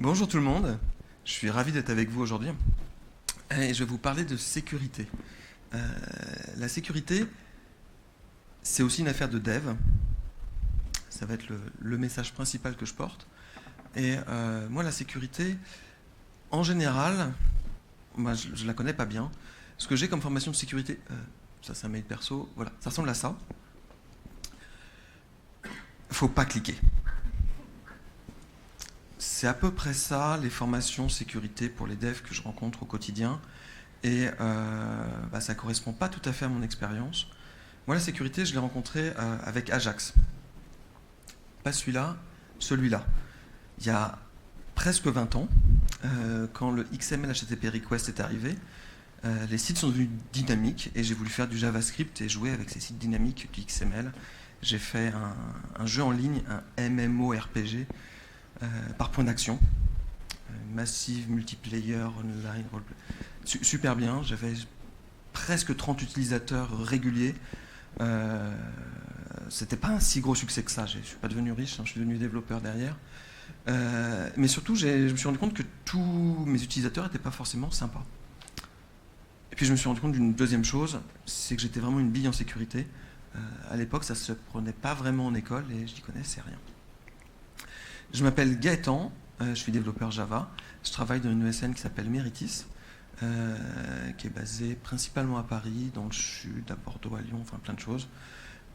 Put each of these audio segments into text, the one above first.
Bonjour tout le monde, je suis ravi d'être avec vous aujourd'hui et je vais vous parler de sécurité. La sécurité, c'est aussi une affaire de dev, ça va être le message principal que je porte. Et moi, la sécurité, en général, moi, je ne la connais pas bien. Ce que j'ai comme formation de sécurité, ça c'est un mail perso, voilà, ça ressemble à ça. Faut pas cliquer. C'est à peu près ça, les formations sécurité pour les devs que je rencontre au quotidien. Et ça ne correspond pas tout à fait à mon expérience. Moi, la sécurité, je l'ai rencontrée avec Ajax. Pas celui-là, celui-là. Il y a presque 20 ans, quand le XML HTTP request est arrivé, les sites sont devenus dynamiques et j'ai voulu faire du JavaScript et jouer avec ces sites dynamiques du XML. J'ai fait un jeu en ligne, un MMORPG, par point d'action. Massive, multiplayer, online, roleplay. Super bien, j'avais presque 30 utilisateurs réguliers. C'était pas un si gros succès que ça, je suis pas devenu riche, je suis devenu développeur derrière. Mais surtout, je me suis rendu compte que tous mes utilisateurs n'étaient pas forcément sympas. Et puis je me suis rendu compte d'une deuxième chose, c'est que j'étais vraiment une bille en sécurité. À l'époque, ça se prenait pas vraiment en école et je n'y connaissais rien. Je m'appelle Gaëtan, je suis développeur Java. Je travaille dans une ESN qui s'appelle Meritis, qui est basée principalement à Paris, dans le sud, à Bordeaux, à Lyon, enfin plein de choses.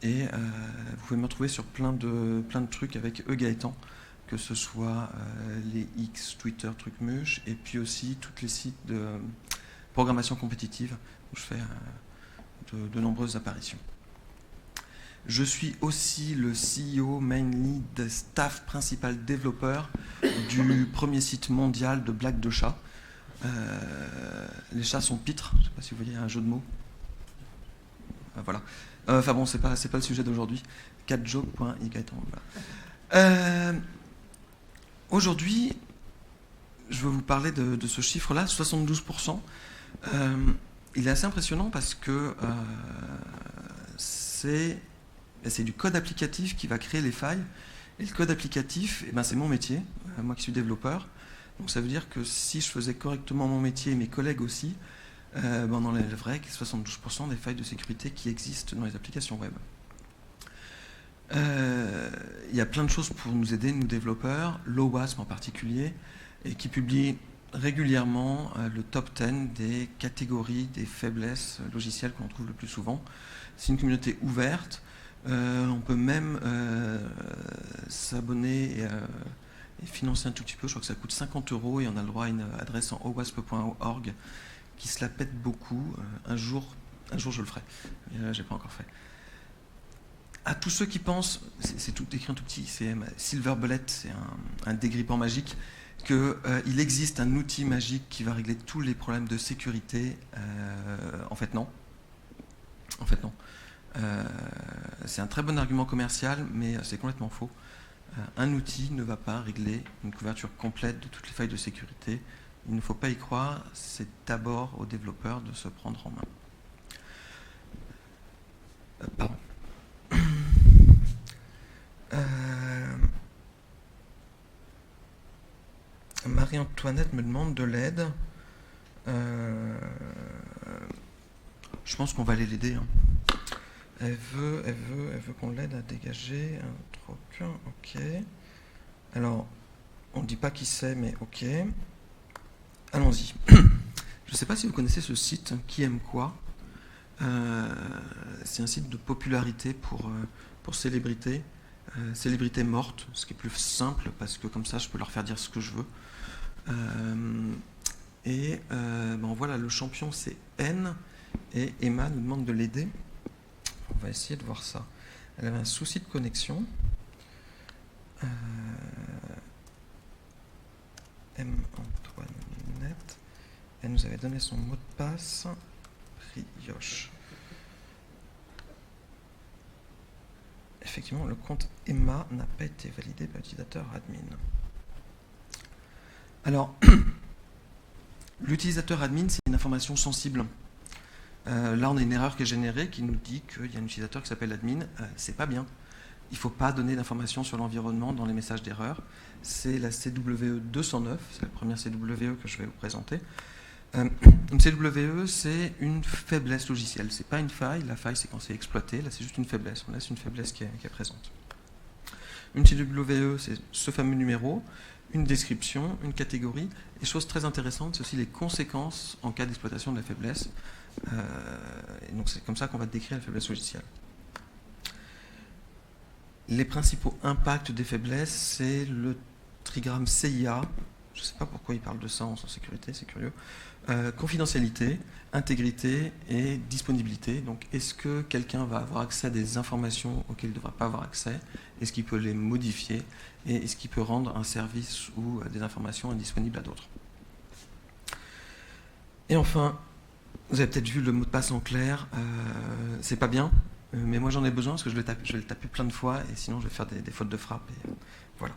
Et vous pouvez me retrouver sur plein de trucs avec Gaëtan, que ce soit les X, Twitter, Trucmuche, et puis aussi tous les sites de programmation compétitive où je fais de nombreuses apparitions. Je suis aussi le CEO, main lead, staff principal développeur du premier site mondial de blagues de chats. Les chats sont pitres, je ne sais pas si vous voyez un jeu de mots. Voilà. Enfin bon, c'est pas le sujet d'aujourd'hui. catjoke.y. Voilà. Aujourd'hui, je veux vous parler de ce chiffre-là, 72%. Il est assez impressionnant parce que c'est du code applicatif qui va créer les failles. Et le code applicatif, c'est mon métier, moi qui suis développeur. Donc ça veut dire que si je faisais correctement mon métier et mes collègues aussi, on enlèverait 72% des failles de sécurité qui existent dans les applications web. Il y a plein de choses pour nous aider, nous développeurs, l'OWASP en particulier, et qui publie régulièrement le top 10 des catégories des faiblesses logicielles qu'on trouve le plus souvent. C'est une communauté ouverte. On peut même s'abonner et financer un tout petit peu. Je crois que ça coûte 50 € et on a le droit à une adresse en owasp.org qui se la pète beaucoup. Un jour je le ferai. J'ai pas encore fait. À tous ceux qui pensent, c'est tout écrit en tout petit, c'est Silver Bullet, c'est un dégrippant magique, qu'il existe un outil magique qui va régler tous les problèmes de sécurité. En fait, non. C'est un très bon argument commercial, mais c'est complètement faux. Un outil ne va pas régler une couverture complète de toutes les failles de sécurité. Il ne faut pas y croire, c'est d'abord aux développeurs de se prendre en main. Pardon. Marie-Antoinette me demande de l'aide. Je pense qu'on va aller l'aider. Elle veut qu'on l'aide à dégager un truc. Ok. Alors, on ne dit pas qui c'est, mais ok. Allons-y. Je ne sais pas si vous connaissez ce site, Qui aime quoi. C'est un site de popularité pour célébrités. Célébrités mortes, ce qui est plus simple, parce que comme ça, je peux leur faire dire ce que je veux. Voilà, le champion, c'est N. Et Emma nous demande de l'aider. On va essayer de voir ça. Elle avait un souci de connexion. M-Antoinette. Elle nous avait donné son mot de passe. Brioche. Effectivement, le compte Emma n'a pas été validé par l'utilisateur admin. Alors, l'utilisateur admin, c'est une information sensible. Là, on a une erreur qui est générée qui nous dit qu'il y a un utilisateur qui s'appelle admin. C'est pas bien. il ne faut pas donner d'informations sur l'environnement dans les messages d'erreur. C'est la CWE 209, c'est la première CWE que je vais vous présenter. Une CWE, c'est une faiblesse logicielle. Ce n'est pas une faille. La faille, c'est quand c'est exploité. Là, c'est juste une faiblesse. On laisse une faiblesse qui est présente. Une CWE, c'est ce fameux numéro, une description, une catégorie. Et chose très intéressante, c'est aussi les conséquences en cas d'exploitation de la faiblesse. Et donc, c'est comme ça qu'on va décrire la faiblesse logicielle. Les principaux impacts des faiblesses, c'est le trigramme CIA. Je ne sais pas pourquoi il parle de ça en sécurité, c'est curieux. Confidentialité, intégrité et disponibilité. Donc, est-ce que quelqu'un va avoir accès à des informations auxquelles il ne devra pas avoir accès? Est-ce qu'il peut les modifier? Et est-ce qu'il peut rendre un service ou des informations indisponibles à d'autres? Et enfin, vous avez peut-être vu le mot de passe en clair. C'est pas bien, mais moi j'en ai besoin parce que je vais le taper plein de fois et sinon je vais faire des fautes de frappe. Et, voilà.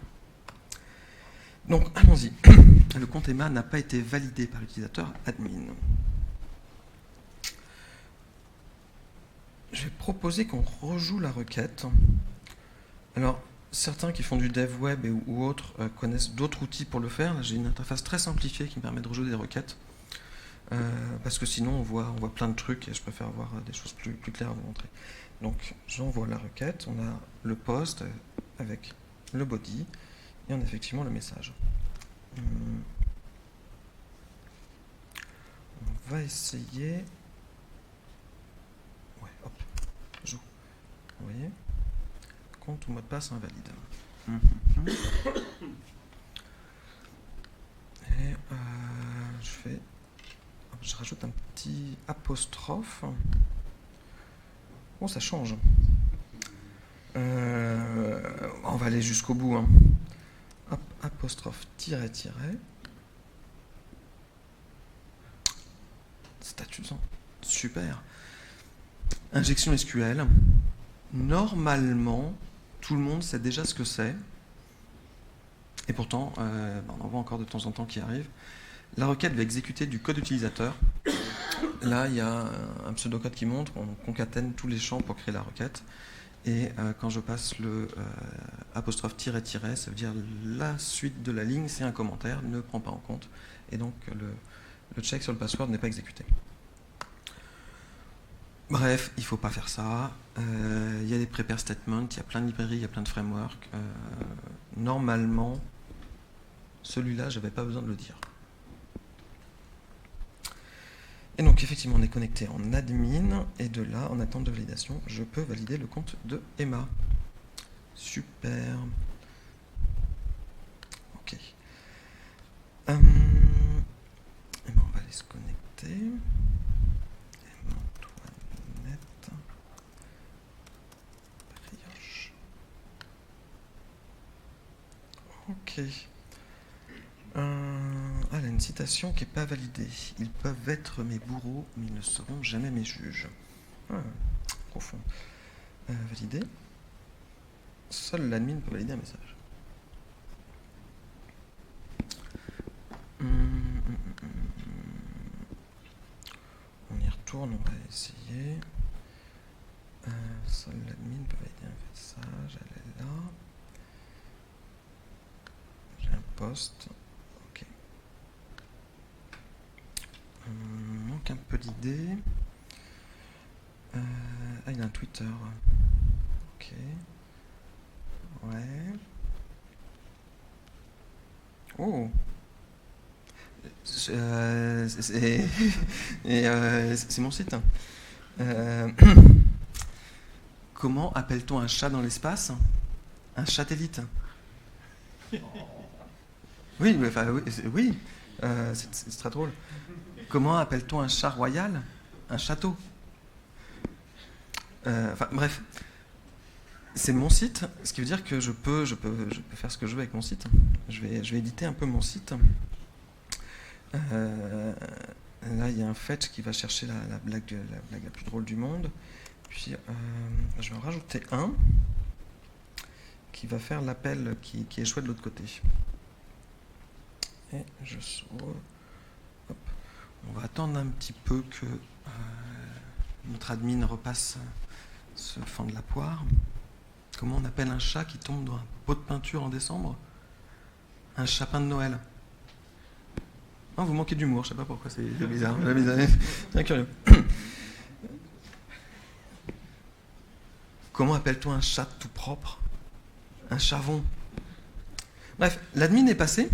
Donc, allons-y. Le compte EMA n'a pas été validé par l'utilisateur admin. Je vais proposer qu'on rejoue la requête. Alors, certains qui font du dev web ou autres connaissent d'autres outils pour le faire. J'ai une interface très simplifiée qui me permet de rejouer des requêtes. Parce que sinon, on voit plein de trucs et je préfère avoir des choses plus claires à vous montrer. Donc, j'envoie la requête. On a le post avec le body. Et on a effectivement le message. On va essayer. Ouais, hop, joue. Vous voyez? Compte ou mot de passe invalide. Et je rajoute un petit apostrophe. Bon, ça change. On va aller jusqu'au bout. Hein. Hop, apostrophe tiret. Statut super. Injection SQL. Normalement, tout le monde sait déjà ce que c'est. Et pourtant, on en voit encore de temps en temps qui arrive. La requête va exécuter du code utilisateur. Là, il y a un pseudocode qui montre, on concatène tous les champs pour créer la requête. Et quand je passe le apostrophe tiret, ça veut dire la suite de la ligne, c'est un commentaire, ne prend pas en compte. Et donc, le check sur le password n'est pas exécuté. Bref, il ne faut pas faire ça. Il y a des prepare statements, il y a plein de librairies, il y a plein de frameworks. Normalement, celui-là, je n'avais pas besoin de le dire. Et donc, effectivement, on est connecté en admin. Et de là, en attente de validation, je peux valider le compte de Emma. Super. OK. Et ben, on va aller se connecter. Antoinette. Brioche. OK. Elle a une citation qui n'est pas validée. Ils peuvent être mes bourreaux, mais ils ne seront jamais mes juges. Profond. Validé. Seul l'admin peut valider un message. On y retourne, on va essayer. Seul l'admin peut valider un message. Elle est là. J'ai un post. Ok. Manque un peu d'idées. Il a un Twitter. Ok. Ouais. Oh. C'est mon site. Comment appelle-t-on un chat dans l'espace? Un satellite. Oui, enfin, oui, c'est très drôle. Comment appelle-t-on un chat royal? Un château. Enfin, bref. C'est mon site, ce qui veut dire que je peux faire ce que je veux avec mon site. Je vais éditer un peu mon site. Là, il y a un fetch qui va chercher la blague la plus drôle du monde. Puis, je vais en rajouter un qui va faire l'appel qui échoue de l'autre côté. Et je sauve. Hop. On va attendre un petit peu que notre admin repasse ce fond de la poire. Comment on appelle un chat qui tombe dans un pot de peinture en décembre? Un chapin de Noël. Oh, vous manquez d'humour, je sais pas pourquoi, c'est bizarre. C'est curieux. Comment appelle-t-on un chat tout propre? Un chavon. Bref, l'admin est passé.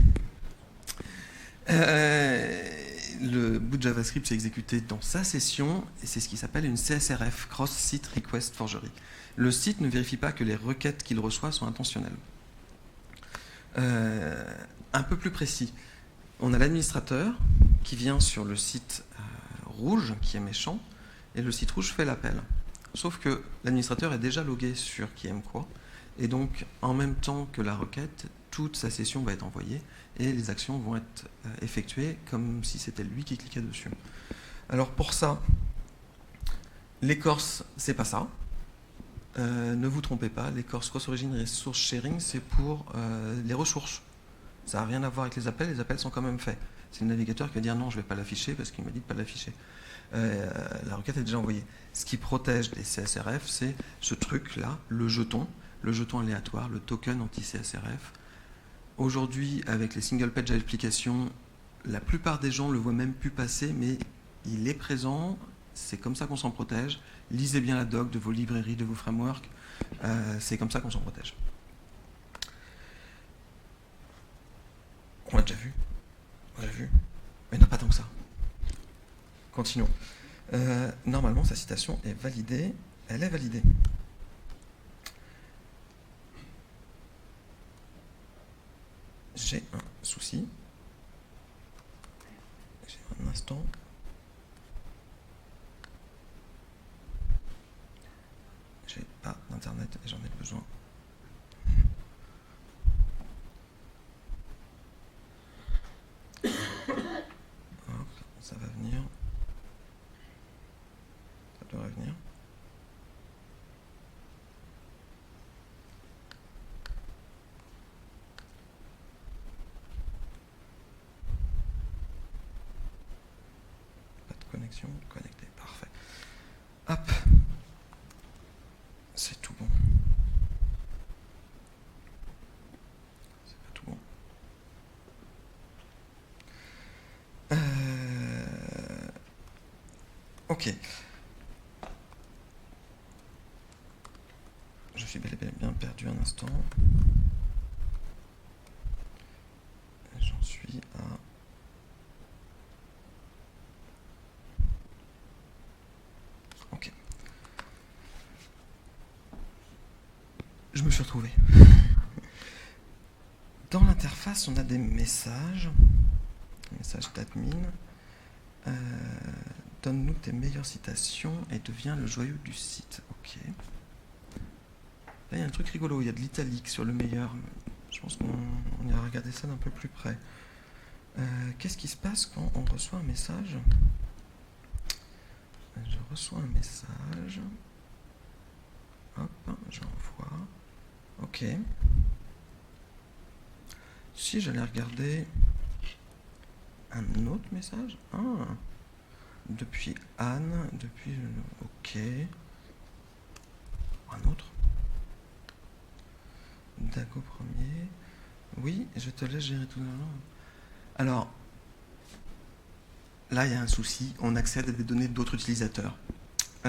Le bout de JavaScript s'est exécuté dans sa session, et c'est ce qui s'appelle une CSRF, Cross Site Request Forgery. Le site ne vérifie pas que les requêtes qu'il reçoit sont intentionnelles. Un peu plus précis, on a l'administrateur qui vient sur le site rouge, qui est méchant, et le site rouge fait l'appel. Sauf que l'administrateur est déjà logué sur qui aime quoi, et donc en même temps que la requête, toute sa session va être envoyée, et les actions vont être effectuées comme si c'était lui qui cliquait dessus. Alors pour ça, l'écorce, c'est pas ça. Ne vous trompez pas, l'écorce Cross Origin Resource Sharing, c'est pour les ressources. Ça n'a rien à voir avec les appels sont quand même faits. C'est le navigateur qui va dire non, je ne vais pas l'afficher parce qu'il m'a dit de ne pas l'afficher. La requête est déjà envoyée. Ce qui protège les CSRF, c'est ce truc-là, le jeton aléatoire, le token anti-CSRF. Aujourd'hui, avec les single page applications, la plupart des gens ne le voient même plus passer, mais il est présent, c'est comme ça qu'on s'en protège. Lisez bien la doc de vos librairies, de vos frameworks, c'est comme ça qu'on s'en protège. On l'a déjà vu, mais il n'y en a pas tant que ça. Continuons. Normalement, sa citation est validée, elle est validée. J'ai un souci. J'ai un instant. J'ai pas d'internet et j'en ai besoin. Hop, ça va venir. Ça devrait venir. Pas de connexion, connecté, parfait. Hop. C'est tout bon. C'est pas tout bon. Ok. Je suis bel et bien perdu un instant. J'en suis à... Ok. Je me suis retrouvé. Dans l'interface, on a des messages. Message d'admin. Donne-nous tes meilleures citations et deviens le joyau du site. Ok. Là, il y a un truc rigolo. Il y a de l'italique sur le meilleur. Je pense qu'on ira regarder ça d'un peu plus près. Qu'est-ce qui se passe quand on reçoit un message? Je reçois un message. Hop, j'envoie. Ok. Si j'allais regarder un autre message. Ah. Depuis Anne, depuis... Ok. Un autre. Dago premier. Oui, je te laisse gérer tout d'abord. Alors, là, il y a un souci. On accède à des données d'autres utilisateurs. On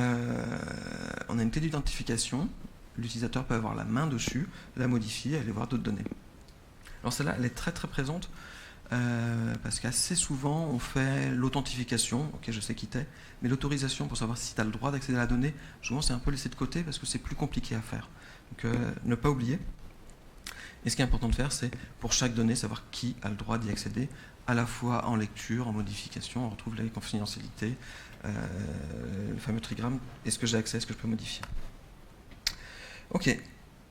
a une clé d'identification. L'utilisateur peut avoir la main dessus, la modifier et aller voir d'autres données. Alors celle-là, elle est très très présente parce qu'assez souvent, on fait l'authentification. Ok, je sais qui t'es, mais l'autorisation pour savoir si tu as le droit d'accéder à la donnée, souvent c'est un peu laissé de côté parce que c'est plus compliqué à faire. Donc ne pas oublier. Et ce qui est important de faire, c'est pour chaque donnée, savoir qui a le droit d'y accéder, à la fois en lecture, en modification, on retrouve la confidentialité, le fameux trigramme, est-ce que j'ai accès, est-ce que je peux modifier. Ok,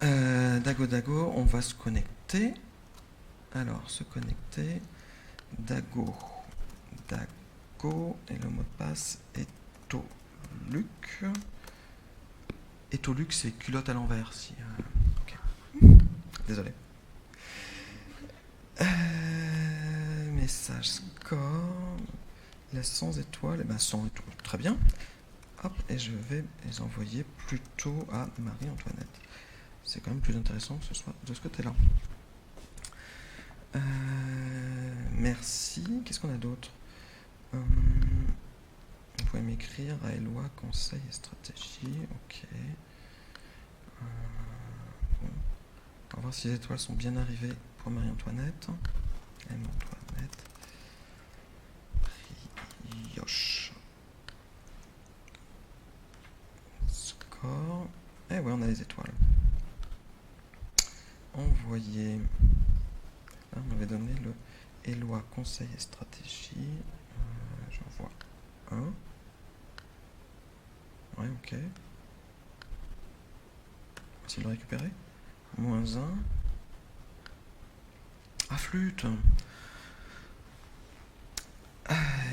Dago, on va se connecter. Alors, se connecter, Dago, et le mot de passe est Etoluc. Etoluc, c'est culotte à l'envers. Si, ok. Désolé. Message score, la 100 étoiles, et ben 100 étoiles, très bien. Hop, et je vais les envoyer plutôt à Marie-Antoinette. c'est quand même plus intéressant que ce soit de ce côté-là. Merci. Qu'est-ce qu'on a d'autre? Vous pouvez m'écrire à Eloi, conseil et stratégie. Ok. Bon. On va voir si les étoiles sont bien arrivées pour Marie-Antoinette. M-Antoinette. Brioche. Score. Eh ouais, on a les étoiles. Envoyer. Là, on m'avait donné le Eloi, conseil et stratégie. J'en vois un. Ouais, ok. On va essayer de le récupérer. -1. Ah, flûte.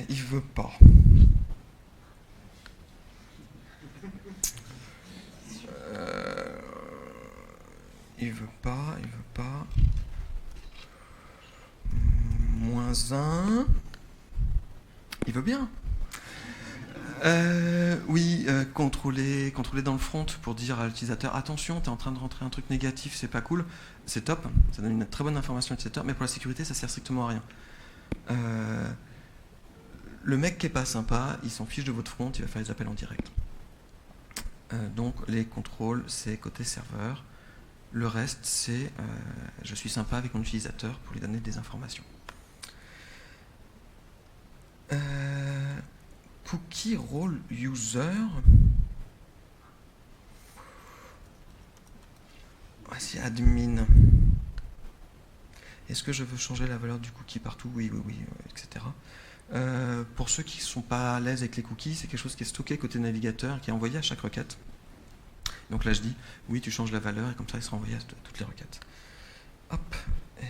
Il veut pas. Il veut pas. -1. Il veut bien. Oui, contrôler dans le front pour dire à l'utilisateur attention, tu es en train de rentrer un truc négatif, c'est pas cool. C'est top, ça donne une très bonne information à l'utilisateur, mais pour la sécurité, ça sert strictement à rien. Le mec qui est pas sympa, il s'en fiche de votre front, il va faire les appels en direct. Donc les contrôles, c'est côté serveur. Le reste, c'est je suis sympa avec mon utilisateur pour lui donner des informations. Cookie role user. C'est admin. Est-ce que je veux changer la valeur du cookie partout? Oui, etc. Pour ceux qui ne sont pas à l'aise avec les cookies, c'est quelque chose qui est stocké côté navigateur, qui est envoyé à chaque requête. Donc là, je dis, oui, tu changes la valeur, et comme ça, il sera envoyé à toutes les requêtes. Hop, et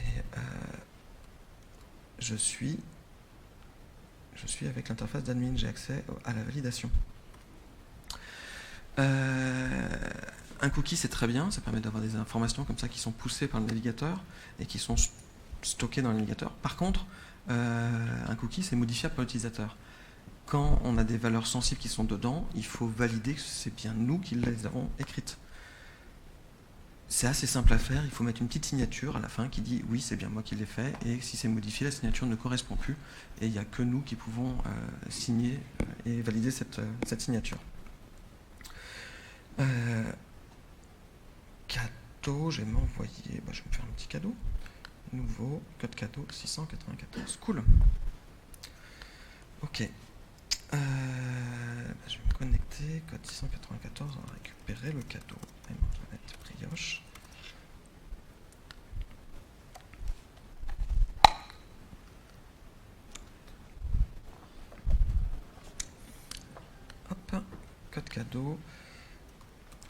je suis avec l'interface d'admin, j'ai accès à la validation. Un cookie, c'est très bien, ça permet d'avoir des informations comme ça qui sont poussées par le navigateur et qui sont stockées dans le navigateur. Par contre, un cookie, c'est modifiable par l'utilisateur. Quand on a des valeurs sensibles qui sont dedans, il faut valider que c'est bien nous qui les avons écrites. C'est assez simple à faire, il faut mettre une petite signature à la fin qui dit oui, c'est bien moi qui l'ai fait, et si c'est modifié, la signature ne correspond plus, et il n'y a que nous qui pouvons signer et valider cette signature. Cadeau, je vais m'envoyer, je vais me faire un petit cadeau. Nouveau, code cadeau 694. Cool. Ok. Je vais me connecter, code 694, on va récupérer le cadeau. On va mettre brioche. Hop, code cadeau.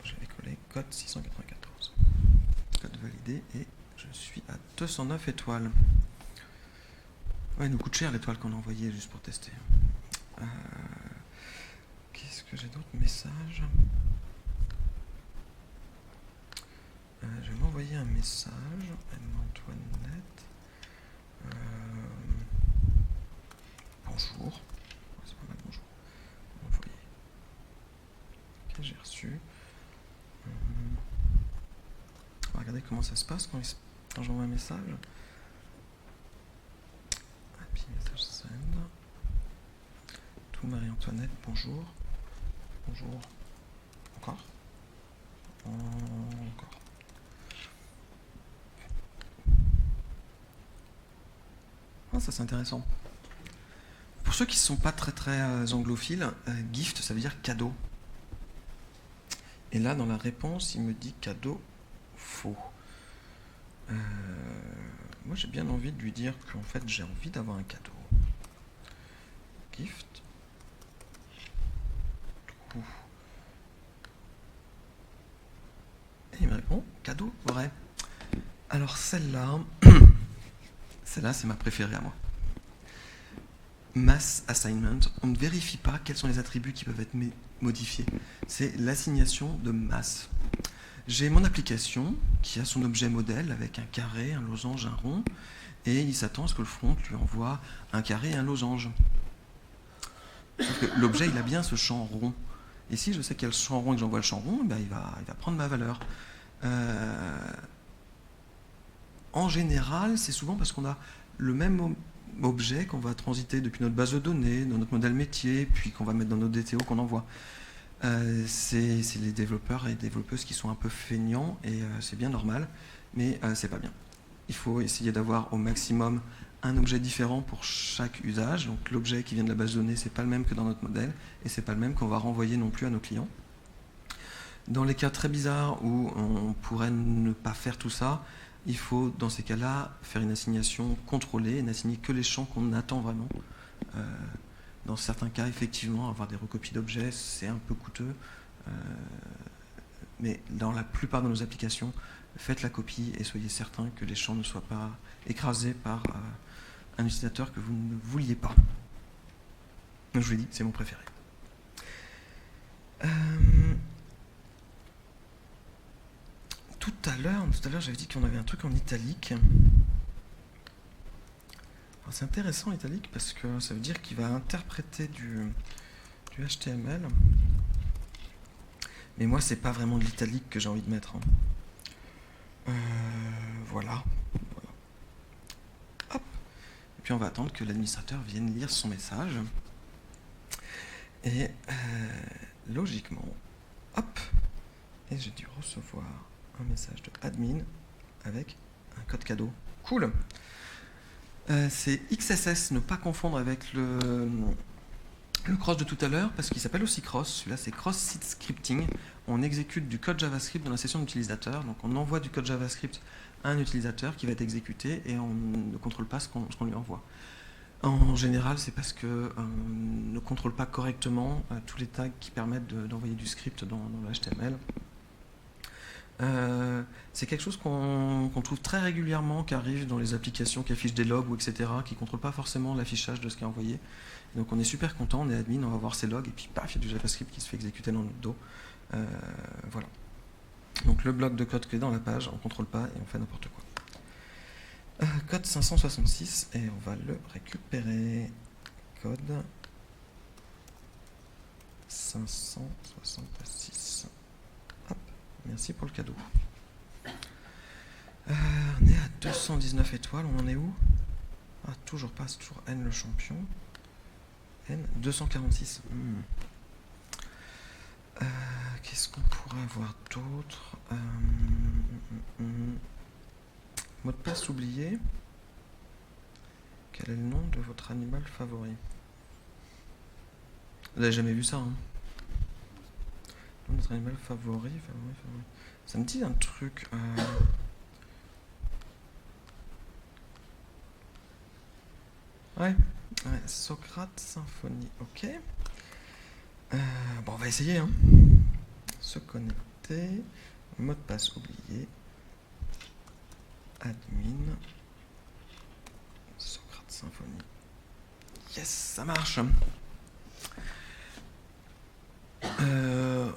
Je vais coller code 694. Code validé et je suis à 209 étoiles. Ouais, il nous coûte cher l'étoile qu'on a envoyée juste pour tester. Qu'est-ce que j'ai d'autres messages? Je vais m'envoyer un message. M-Antoinette. Bonjour. C'est pas mal, bonjour. Envoyer. Ok, j'ai reçu. On va regarder comment ça se passe quand j'envoie un message. Happy message send. Tout Marie-Antoinette, bonjour. Bonjour. Encore. Encore. Ah, ça c'est intéressant. Pour ceux qui ne sont pas très anglophiles, gift ça veut dire cadeau. Et là dans la réponse il me dit cadeau faux. Moi j'ai bien envie de lui dire qu'en fait j'ai envie d'avoir un cadeau. Gift. True. Et il me répond cadeau vrai. Alors celle-là c'est ma préférée à moi. Mass assignment, on ne vérifie pas quels sont les attributs qui peuvent être modifiés. C'est l'assignation de masse. J'ai mon application qui a son objet modèle avec un carré, un losange, un rond, et il s'attend à ce que le front lui envoie un carré et un losange. Sauf que l'objet, il a bien ce champ rond. Et si je sais qu'il y a le champ rond et que j'envoie le champ rond, il va prendre ma valeur. En général, c'est souvent parce qu'on a le même objet qu'on va transiter depuis notre base de données, dans notre modèle métier, puis qu'on va mettre dans notre DTO qu'on envoie. C'est les développeurs et développeuses qui sont un peu feignants, et c'est bien normal, mais c'est pas bien. Il faut essayer d'avoir au maximum un objet différent pour chaque usage. Donc l'objet qui vient de la base de données, c'est pas le même que dans notre modèle, et c'est pas le même qu'on va renvoyer non plus à nos clients. Dans les cas très bizarres où on pourrait ne pas faire tout ça, il faut dans ces cas-là faire une assignation contrôlée et n'assigner que les champs qu'on attend vraiment. Dans certains cas, effectivement, avoir des recopies d'objets, c'est un peu coûteux, mais dans la plupart de nos applications, faites la copie et soyez certain que les champs ne soient pas écrasés par un utilisateur que vous ne vouliez pas. Donc, je vous l'ai dit, c'est mon préféré. Tout à l'heure, j'avais dit qu'on avait un truc en italique. C'est intéressant l'italique parce que ça veut dire qu'il va interpréter du HTML. Mais moi, c'est pas vraiment de l'italique que j'ai envie de mettre. Voilà. Hop. Et puis on va attendre que l'administrateur vienne lire son message. Et logiquement, hop. Et j'ai dû recevoir un message de admin avec un code cadeau. Cool. C'est XSS, ne pas confondre avec le cross de tout à l'heure, parce qu'il s'appelle aussi cross. Celui-là, c'est cross-site scripting. On exécute du code JavaScript dans la session d'utilisateur. Donc, on envoie du code JavaScript à un utilisateur qui va être exécuté et on ne contrôle pas ce qu'on lui envoie. En général, c'est parce qu'on ne contrôle pas correctement tous les tags qui permettent d'envoyer du script dans le HTML. C'est quelque chose qu'on trouve très régulièrement, qui arrive dans les applications qui affichent des logs ou etc., qui ne contrôlent pas forcément l'affichage de ce qui est envoyé. Et donc on est super content, on est admin, on va voir ces logs, et puis paf, il y a du JavaScript qui se fait exécuter dans notre dos. Voilà. Donc le bloc de code qui est dans la page, on ne contrôle pas et on fait n'importe quoi. Code 566, et on va le récupérer. Code 566. Hop, merci pour le cadeau. On est à 219 étoiles, on en est où? Ah, toujours pas, c'est toujours N le champion. N, 246. Qu'est-ce qu'on pourrait avoir d'autre? Mot de passe oublié. Quel est le nom de votre animal favori? Vous n'avez jamais vu ça, hein? Notre animal favori. Ça me dit un truc. Ouais, Socrate Symphonie, ok. Bon, on va essayer, hein. Se connecter. Mot de passe oublié. Admin. Socrate Symphonie. Yes, ça marche.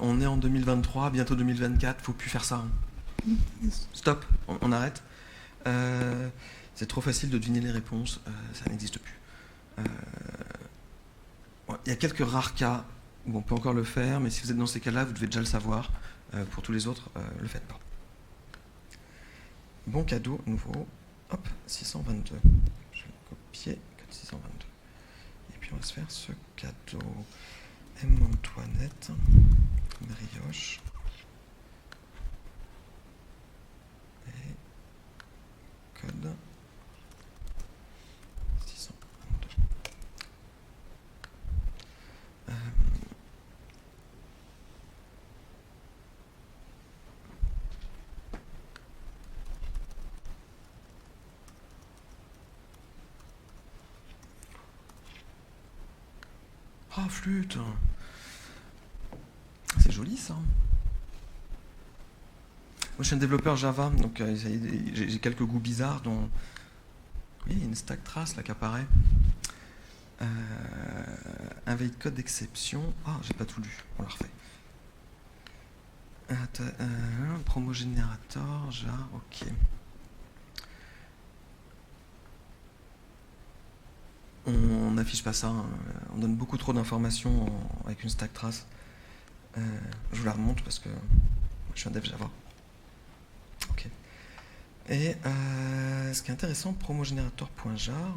On est en 2023, bientôt 2024, faut plus faire ça. Hein. Stop, on arrête. C'est trop facile de deviner les réponses, ça n'existe plus. Il y a quelques rares cas où on peut encore le faire, mais si vous êtes dans ces cas-là, vous devez déjà le savoir. Pour tous les autres, le faites pas. Bon cadeau, nouveau. Hop, 622. Je vais copier, code 622. Et puis on va se faire ce cadeau. M. Antoinette, brioche. Et code 622. Ah, flûte! C'est joli ça. Moi je suis un développeur Java, donc j'ai quelques goûts bizarres dont... Oui, il y a une stack trace là qui apparaît. Invalid code d'exception. Ah, j'ai pas tout lu, on la refait. Promo générateur, jar, ok. On n'affiche pas ça, hein. On donne beaucoup trop d'informations avec une stack trace. Je vous la remonte parce que je suis un dev Java. Ok. Et ce qui est intéressant, promogénérateur.jar.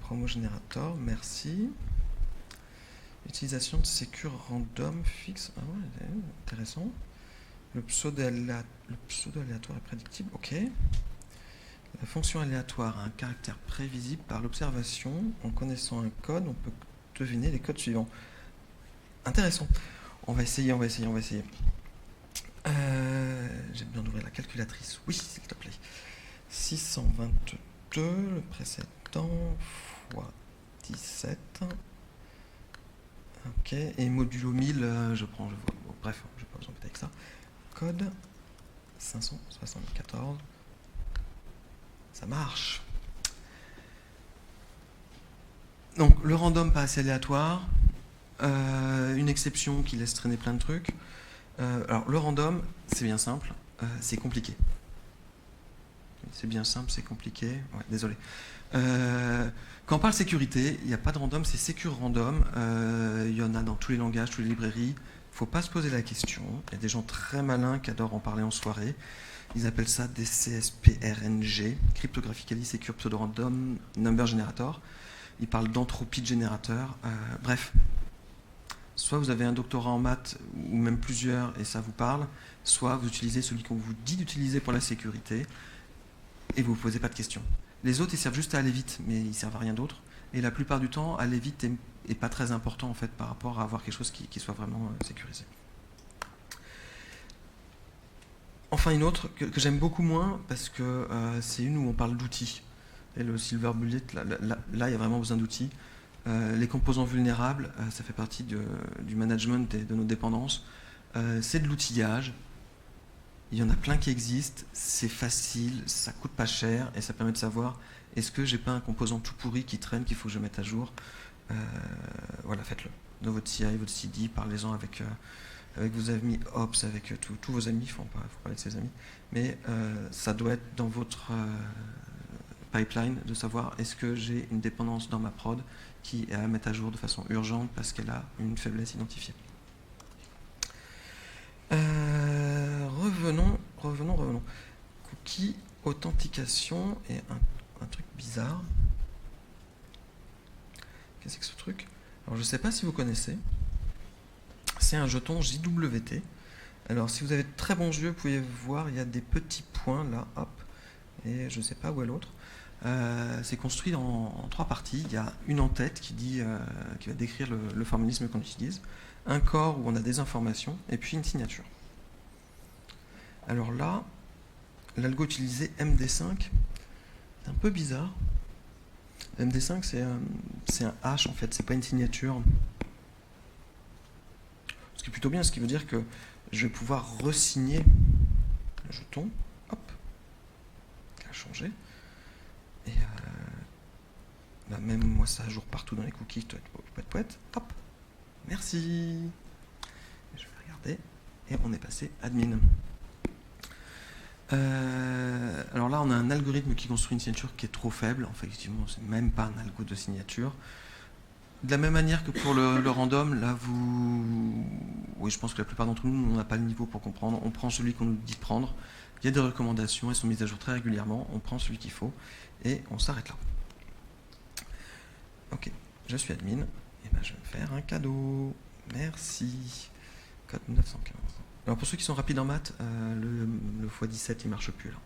Promogénérateur, merci. Utilisation de sécure random fixe. Ah ouais, intéressant. Le pseudo aléatoire est prédictible. Ok. La fonction aléatoire a un caractère prévisible par l'observation. En connaissant un code, on peut deviner les codes suivants. Intéressant. On va essayer. J'ai besoin d'ouvrir la calculatrice. Oui, s'il te plaît. 622, le précédent, fois 17. Ok, et modulo 1000, je prends, je vois. Bon, bref, je n'ai pas besoin d'être avec ça. Code 574. Ça marche. Donc, le random pas assez aléatoire. Une exception qui laisse traîner plein de trucs. Alors, le random, c'est bien simple, c'est compliqué. C'est bien simple, c'est compliqué. Ouais, désolé. Quand on parle sécurité, il n'y a pas de random, c'est secure random. Il y en a dans tous les langages, toutes les librairies. Il ne faut pas se poser la question. Il y a des gens très malins qui adorent en parler en soirée. Ils appellent ça des CSPRNG, Cryptographically Secure Pseudo-Random Number Generator. Ils parlent d'entropie de générateur. Bref, soit vous avez un doctorat en maths, ou même plusieurs, et ça vous parle, soit vous utilisez celui qu'on vous dit d'utiliser pour la sécurité, et vous ne vous posez pas de questions. Les autres, ils servent juste à aller vite, mais ils servent à rien d'autre. Et la plupart du temps, aller vite est pas très important en fait par rapport à avoir quelque chose qui soit vraiment sécurisé. Enfin, une autre que j'aime beaucoup moins parce que c'est une où on parle d'outils. Et le Silver Bullet, là, il y a vraiment besoin d'outils. Les composants vulnérables, ça fait partie du management de nos dépendances. C'est de l'outillage. Il y en a plein qui existent, c'est facile, ça coûte pas cher et ça permet de savoir est-ce que j'ai pas un composant tout pourri qui traîne qu'il faut que je mette à jour. Voilà, faites-le. Dans votre CI, votre CD, parlez-en avec vos amis Ops, avec tous vos amis, il faut parler de ses amis. Mais ça doit être dans votre pipeline de savoir est-ce que j'ai une dépendance dans ma prod qui est à mettre à jour de façon urgente parce qu'elle a une faiblesse identifiée. Revenons. Cookie, authentication et un truc bizarre. Qu'est-ce que c'est que ce truc? Alors je ne sais pas si vous connaissez. C'est un jeton JWT. Alors si vous avez de très bons yeux, vous pouvez voir, il y a des petits points là, hop, et je ne sais pas où est l'autre. C'est construit en 3 parties. Il y a une en-tête qui va décrire le formalisme qu'on utilise, un corps où on a des informations, et puis une signature. Alors là, l'algo utilisé MD5, c'est un peu bizarre. MD5, c'est un hash en fait, c'est pas une signature. Ce qui est plutôt bien, ce qui veut dire que je vais pouvoir resigner le jeton. Hop, il a changé. Et bah même moi, ça à jour partout dans les cookies. Poète. Hop, merci. Je vais regarder. Et on est passé admin. Alors là, on a un algorithme qui construit une signature qui est trop faible. Enfin, effectivement, c'est même pas un algo de signature. De la même manière que pour le random, là, oui, je pense que la plupart d'entre nous, on n'a pas le niveau pour comprendre. On prend celui qu'on nous dit de prendre. Il y a des recommandations, elles sont mises à jour très régulièrement. On prend celui qu'il faut et on s'arrête là. Ok, je suis admin. Et ben, je vais me faire un cadeau. Merci. Code 915. Alors pour ceux qui sont rapides en maths, le x17 il marche plus là.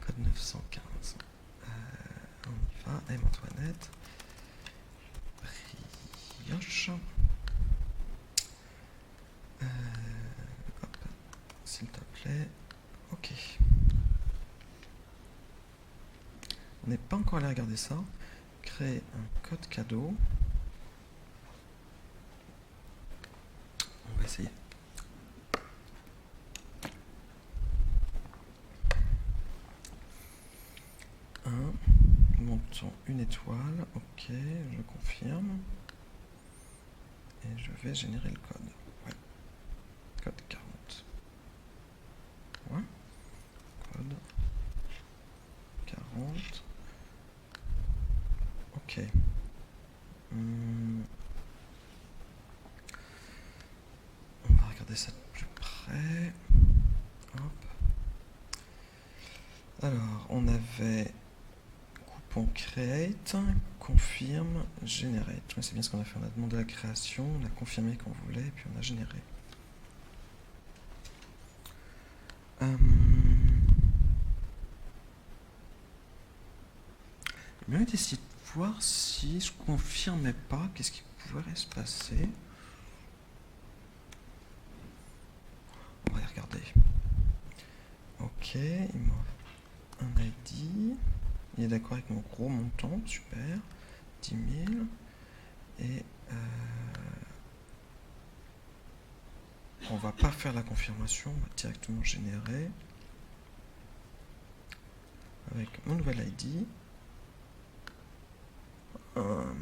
Code 915. On y va. M-Antoinette. Brioche. Hop. S'il te plaît. Ok. On n'est pas encore allé regarder ça. Créer un code cadeau. On va essayer. Montons une étoile, ok, je confirme. Et je vais générer le code. Ouais. Code 40. Ouais. Code 40. Ok. regarder ça de plus près. Hop. Alors, on avait coupon create, confirme, generate. Ouais, c'est bien ce qu'on a fait. On a demandé la création, on a confirmé qu'on voulait, et puis on a généré. J'ai bien essayé de voir si je confirmais pas, qu'est-ce qui pourrait se passer. On va y regarder. Ok, il m'offre un ID. Il est d'accord avec mon gros montant, super. 10 000. Et on va pas faire la confirmation, on va directement générer avec mon nouvel ID.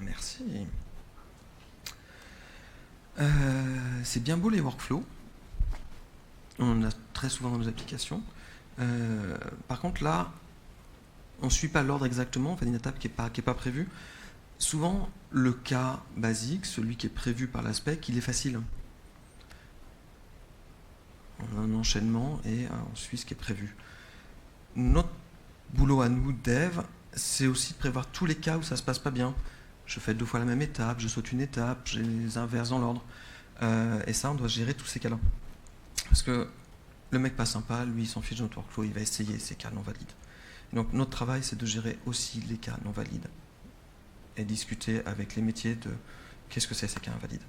Merci. C'est bien beau les workflows. On en a très souvent dans nos applications. Par contre là, on ne suit pas l'ordre exactement, on fait une étape qui n'est pas prévue. Souvent, le cas basique, celui qui est prévu par l'aspect, il est facile. On a un enchaînement et on suit ce qui est prévu. Notre boulot à nous, dev, c'est aussi de prévoir tous les cas où ça se passe pas bien. Je fais 2 fois la même étape, je saute une étape, je les inverse dans l'ordre. Et ça, on doit gérer tous ces cas-là. Parce que le mec pas sympa, lui, il s'en fiche de notre workflow, il va essayer ces cas non valides. Donc notre travail, c'est de gérer aussi les cas non valides. Et discuter avec les métiers de qu'est-ce que c'est ces cas invalides.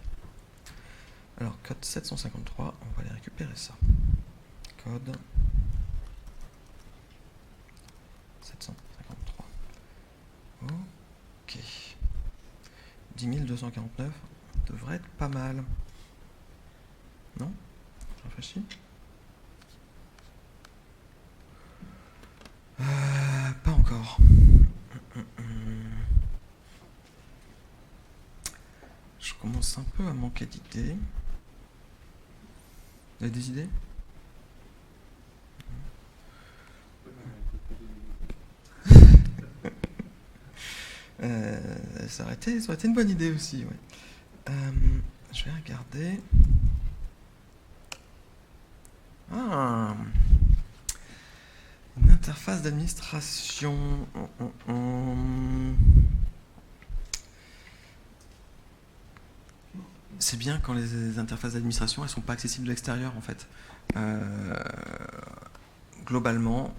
Alors, code 753, on va aller récupérer ça. Code 753. Ok. 10 249 devrait être pas mal. Non? Je réfléchis. Pas encore. Je commence un peu à manquer d'idées. Vous avez des idées? Ça aurait été une bonne idée aussi, ouais. Je vais regarder. Ah, une interface d'administration. C'est bien quand les interfaces d'administration elles sont pas accessibles de l'extérieur en fait. Globalement,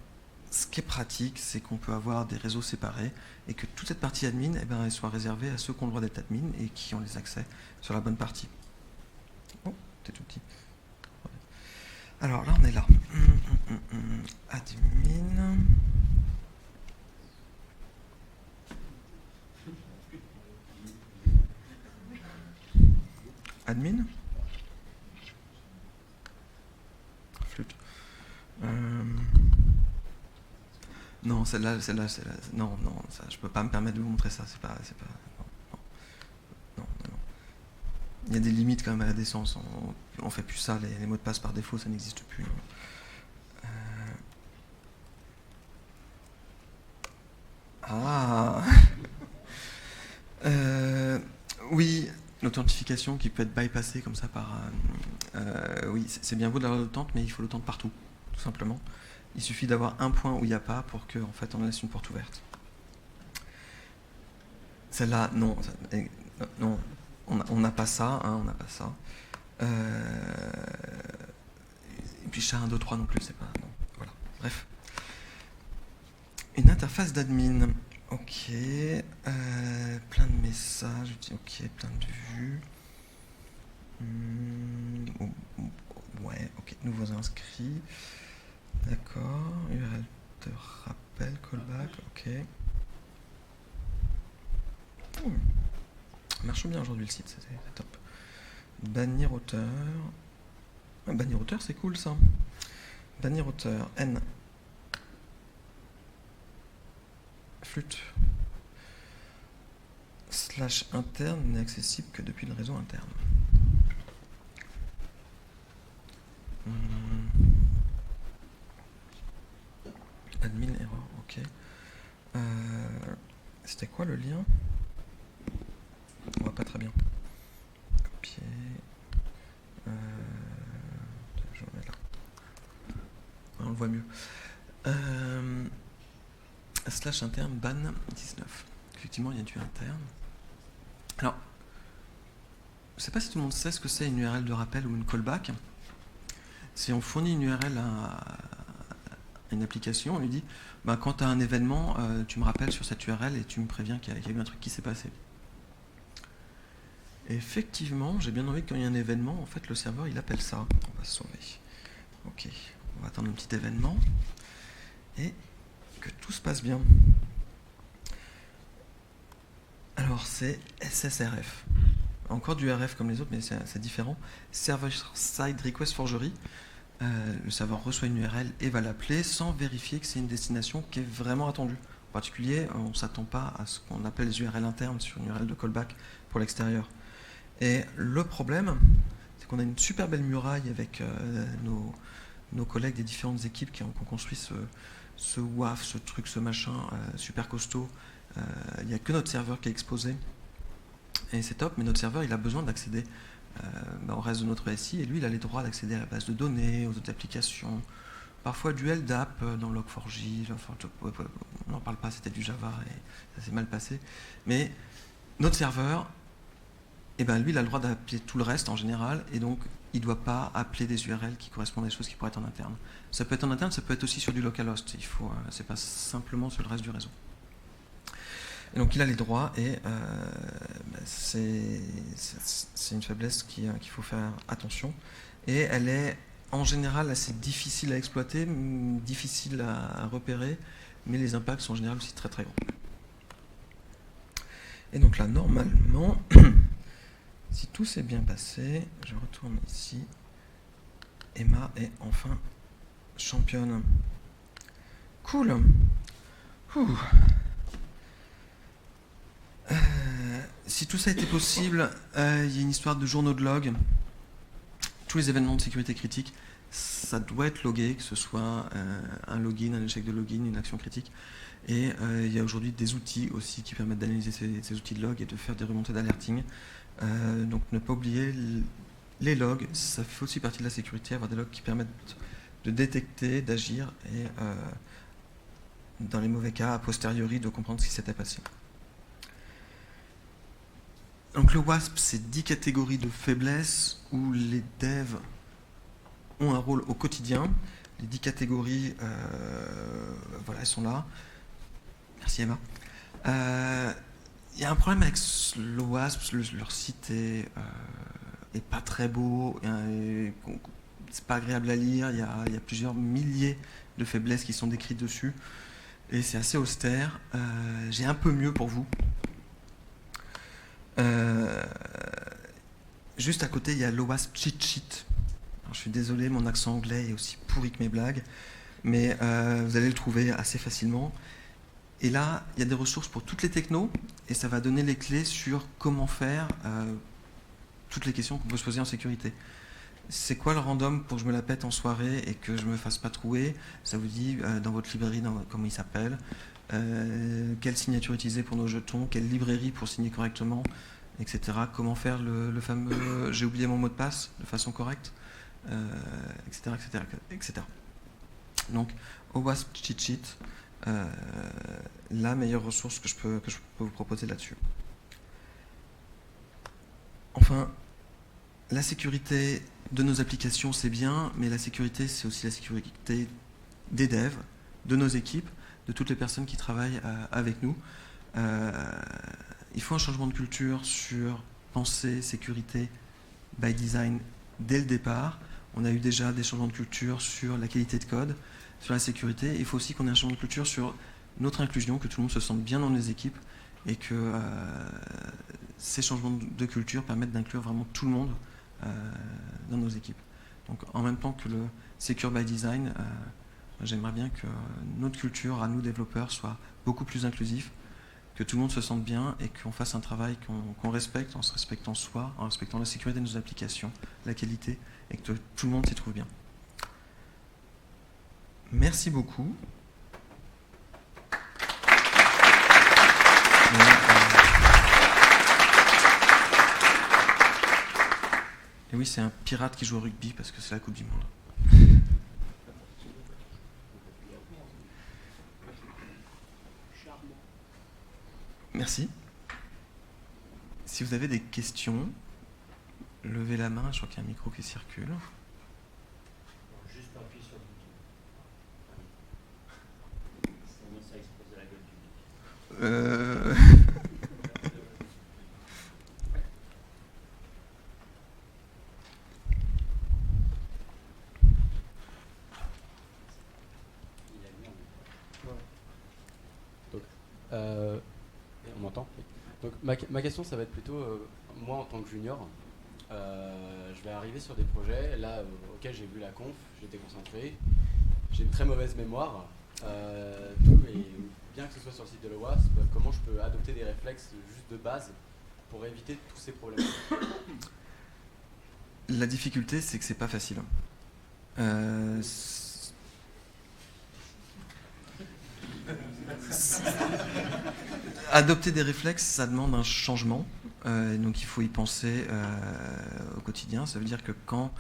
ce qui est pratique, c'est qu'on peut avoir des réseaux séparés et que toute cette partie admin, eh ben, elle soit réservée à ceux qui ont le droit d'être admin et qui ont les accès sur la bonne partie. Oh, t'es tout petit. Alors là, on est là. Admin. Admin. Flûte. Non, celle-là, non, ça, je peux pas me permettre de vous montrer ça. C'est pas, non. Il y a des limites quand même à la décence. On fait plus ça. Les mots de passe par défaut, ça n'existe plus. Oui, l'authentification qui peut être bypassée comme ça par... oui, c'est bien beau d'avoir l'authentique, mais il faut l'authentique partout, tout simplement. Il suffit d'avoir un point où il n'y a pas pour qu'en fait, on laisse une porte ouverte. Celle-là, non. Non, on n'a pas ça, hein, on n'a pas ça. Et puis chat 1, 2, 3 non plus, c'est pas... Non, voilà, bref. Une interface d'admin. Ok. Plein de messages. Ok, plein de vues. Ouais, ok. Nouveaux inscrits. D'accord. URL de rappel, callback. Ok. Marche bien aujourd'hui le site, c'est top. Bannir auteur. Bannir auteur, c'est cool ça. Bannir auteur. N. Flûte. Slash interne n'est accessible que depuis le réseau interne. Admin error, ok. C'était quoi le lien? On voit pas très bien. Copier. le voit mieux. Slash interne ban 19. Effectivement, il y a du interne. Alors, je ne sais pas si tout le monde sait ce que c'est une URL de rappel ou une callback. Si on fournit une URL à une application, on lui dit quand tu as un événement, tu me rappelles sur cette URL et tu me préviens qu'il y a eu un truc qui s'est passé. Et effectivement, j'ai bien envie que quand il y a un événement, en fait, le serveur il appelle ça. On va se sauver. Ok, on va attendre un petit événement et que tout se passe bien. Alors c'est SSRF. Encore du RF comme les autres, mais c'est différent. Server Side Request Forgery. Le serveur reçoit une URL et va l'appeler sans vérifier que c'est une destination qui est vraiment attendue. En particulier, on ne s'attend pas à ce qu'on appelle les URL internes sur une URL de callback pour l'extérieur. Et le problème, c'est qu'on a une super belle muraille avec nos collègues des différentes équipes qui ont construit ce WAF, ce truc, ce machin super costaud. Il n'y a que notre serveur qui est exposé. Et c'est top, mais notre serveur, il a besoin d'accéder au reste de notre SI, et lui, il a les droits d'accéder à la base de données, aux autres applications, parfois du LDAP dans Log4j, on n'en parle pas, c'était du Java, et ça s'est mal passé. Mais notre serveur, lui, il a le droit d'appeler tout le reste en général, et donc, il ne doit pas appeler des URL qui correspondent à des choses qui pourraient être en interne. Ça peut être en interne, ça peut être aussi sur du localhost, c'est pas simplement sur le reste du réseau. Et donc il a les droits et c'est une faiblesse qu'il faut faire attention. Et elle est en général assez difficile à exploiter, difficile à repérer, mais les impacts sont en général aussi très très grands. Et donc là, normalement, si tout s'est bien passé, je retourne ici. Emma est enfin championne. Cool. Ouh. Si tout ça a été possible, il y a une histoire de journaux de log. Tous les événements de sécurité critique, ça doit être logué, que ce soit un login, un échec de login, une action critique. Et il y a aujourd'hui des outils aussi qui permettent d'analyser ces outils de log et de faire des remontées d'alerting. Donc ne pas oublier les logs, ça fait aussi partie de la sécurité, avoir des logs qui permettent de détecter, d'agir et dans les mauvais cas, a posteriori, de comprendre ce qui s'était passé. Donc le WASP, c'est 10 catégories de faiblesses où les devs ont un rôle au quotidien. Les 10 catégories, voilà, elles sont là. Merci Emma. Il y a un problème avec le WASP, leur site est pas très beau, c'est pas agréable à lire, il y a plusieurs milliers de faiblesses qui sont décrites dessus, et c'est assez austère. J'ai un peu mieux pour vous. Juste à côté, il y a l'OWASP Cheat Sheet. Alors, je suis désolé, mon accent anglais est aussi pourri que mes blagues, mais vous allez le trouver assez facilement. Et là, il y a des ressources pour toutes les technos, et ça va donner les clés sur comment faire toutes les questions qu'on peut se poser en sécurité. C'est quoi le random pour que je me la pète en soirée et que je me fasse pas trouer? Ça vous dit dans votre librairie comment il s'appelle, quelle signature utiliser pour nos jetons, quelle librairie pour signer correctement, etc. Comment faire le fameux j'ai oublié mon mot de passe de façon correcte, etc., etc., etc. Donc, OWASP Cheat Sheet, la meilleure ressource que je peux vous proposer là-dessus. Enfin, la sécurité de nos applications, c'est bien, mais la sécurité, c'est aussi la sécurité des devs, de nos équipes, de toutes les personnes qui travaillent avec nous. Il faut un changement de culture sur penser sécurité by design dès le départ. On a eu déjà des changements de culture sur la qualité de code, sur la sécurité. Il faut aussi qu'on ait un changement de culture sur notre inclusion, que tout le monde se sente bien dans nos équipes et que ces changements de culture permettent d'inclure vraiment tout le monde dans nos équipes. Donc en même temps que le Secure by Design, j'aimerais bien que notre culture, à nous développeurs, soit beaucoup plus inclusif, que tout le monde se sente bien et qu'on fasse un travail qu'on respecte en se respectant soi, en respectant la sécurité de nos applications, la qualité, et que tout le monde s'y trouve bien. Merci beaucoup. Et oui, c'est un pirate qui joue au rugby parce que c'est la Coupe du Monde. Merci. Si vous avez des questions, levez la main, je crois qu'il y a un micro qui circule. Juste appuyer sur le bouton. Sinon, ça expose à la gueule du public. On m'entend? Oui. Donc ma question, ça va être plutôt, moi en tant que junior, je vais arriver sur des projets là auxquels j'ai vu la conf, j'étais concentré, j'ai une très mauvaise mémoire, et bien que ce soit sur le site de l'OWASP, comment je peux adopter des réflexes juste de base pour éviter tous ces problèmes? La difficulté, c'est que c'est pas facile. Adopter des réflexes, ça demande un changement, donc il faut y penser au quotidien. Ça veut dire que quand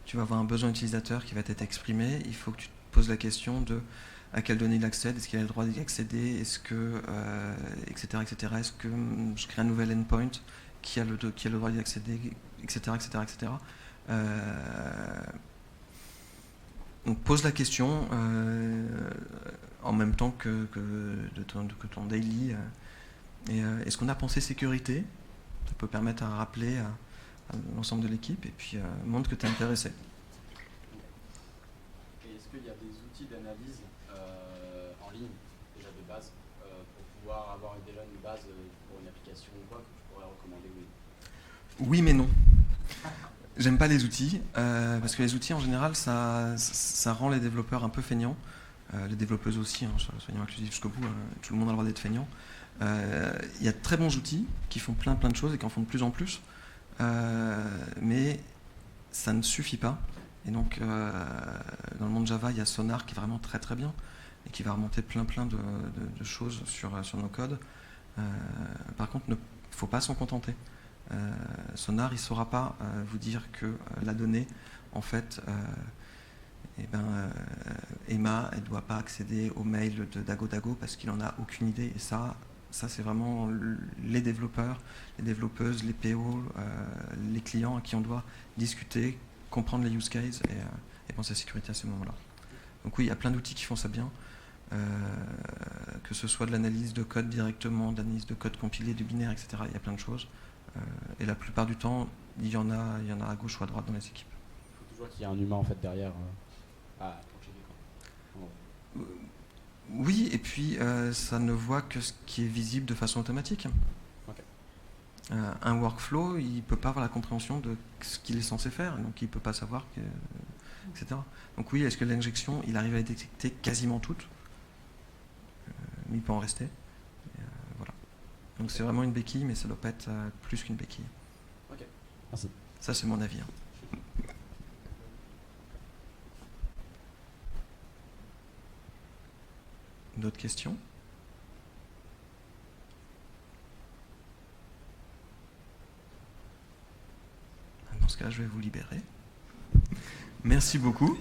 tu vas avoir un besoin utilisateur qui va être exprimé, il faut que tu te poses la question de à quelle donnée il accède, est-ce qu'il a le droit d'y accéder, est-ce que, etc., etc., est-ce que je crée un nouvel endpoint qui a le droit d'y accéder, etc., etc., etc. On pose la question en même temps que ton daily. Est-ce qu'on a pensé sécurité? Ça peut permettre à rappeler à l'ensemble de l'équipe et puis montre que tu es intéressé. Et est-ce qu'il y a des outils d'analyse en ligne, déjà de base, pour pouvoir avoir déjà une base pour une application ou quoi que tu pourrais recommander? Oui, mais non. J'aime pas les outils, parce que les outils en général, ça rend les développeurs un peu feignants. Les développeuses aussi, hein, soyons inclusifs jusqu'au bout, tout le monde a le droit d'être feignant. Il y a de très bons outils qui font plein de choses et qui en font de plus en plus, mais ça ne suffit pas. Et donc, dans le monde Java, il y a Sonar qui est vraiment très très bien et qui va remonter plein de choses sur nos codes. Par contre, il ne faut pas s'en contenter. Sonar, il ne saura pas vous dire que la donnée, en fait, Emma, elle ne doit pas accéder au mail de Dago parce qu'il n'en a aucune idée. Et ça c'est vraiment les développeurs, les développeuses, les PO, les clients à qui on doit discuter, comprendre les use cases et penser à la sécurité à ce moment-là. Donc oui, il y a plein d'outils qui font ça bien. Que ce soit de l'analyse de code directement, de l'analyse de code compilé, du binaire, etc. Il y a plein de choses. Et la plupart du temps, il y en a à gauche ou à droite dans les équipes. Il faut toujours qu'il y ait un humain en fait derrière à checker, quoi. Oui, et puis ça ne voit que ce qui est visible de façon automatique. Okay. Un workflow, il ne peut pas avoir la compréhension de ce qu'il est censé faire, donc il ne peut pas savoir, etc. Donc oui, est-ce que l'injection, il arrive à les détecter quasiment toutes, mais il peut en rester. Voilà. Donc c'est vraiment une béquille, mais ça ne doit pas être plus qu'une béquille. Ok, merci. Ça, c'est mon avis. D'autres questions? Dans ce cas, je vais vous libérer. Merci beaucoup.